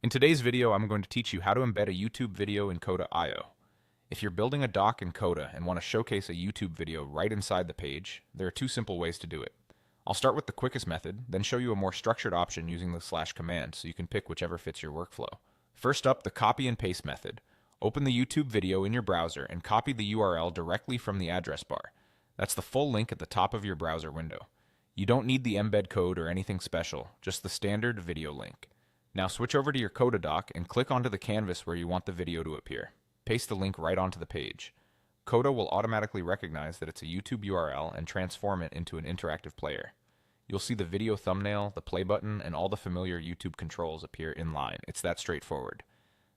In today's video, I'm going to teach you how to embed a YouTube video in Coda IO. If you're building a doc in Coda and want to showcase a YouTube video right inside the page, there are two simple ways to do it. I'll start with the quickest method, then show you a more structured option using the slash command so you can pick whichever fits your workflow. First up, the copy and paste method. Open the YouTube video in your browser and copy the URL directly from the address bar. That's the full link at the top of your browser window. You don't need the embed code or anything special, just the standard video link. Now switch over to your Coda doc and click onto the canvas where you want the video to appear. Paste the link right onto the page. Coda will automatically recognize that it's a YouTube URL and transform it into an interactive player. You'll see the video thumbnail, the play button, and all the familiar YouTube controls appear in line. It's that straightforward.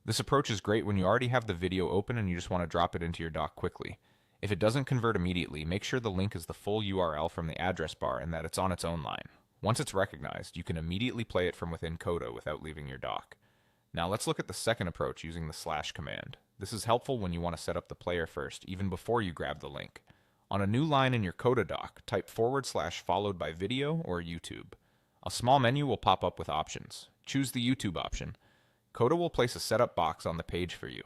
This approach is great when you already have the video open and you just want to drop it into your doc quickly. If it doesn't convert immediately, make sure the link is the full URL from the address bar and that it's on its own line. Once it's recognized, you can immediately play it from within Coda without leaving your doc. Now let's look at the second approach using the slash command. This is helpful when you want to set up the player first, even before you grab the link. On a new line in your Coda doc, type / followed by video or YouTube. A small menu will pop up with options. Choose the YouTube option. Coda will place a setup box on the page for you.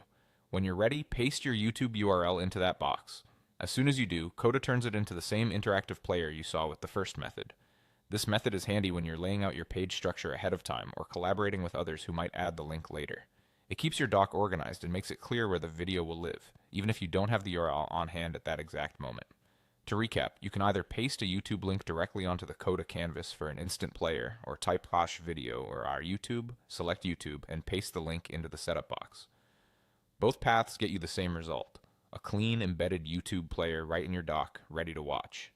When you're ready, paste your YouTube URL into that box. As soon as you do, Coda turns it into the same interactive player you saw with the first method. This method is handy when you're laying out your page structure ahead of time or collaborating with others who might add the link later. It keeps your doc organized and makes it clear where the video will live, even if you don't have the URL on hand at that exact moment. To recap, you can either paste a YouTube link directly onto the Coda canvas for an instant player, or type /video or our YouTube, select YouTube, and paste the link into the setup box. Both paths get you the same result, a clean embedded YouTube player right in your doc, ready to watch.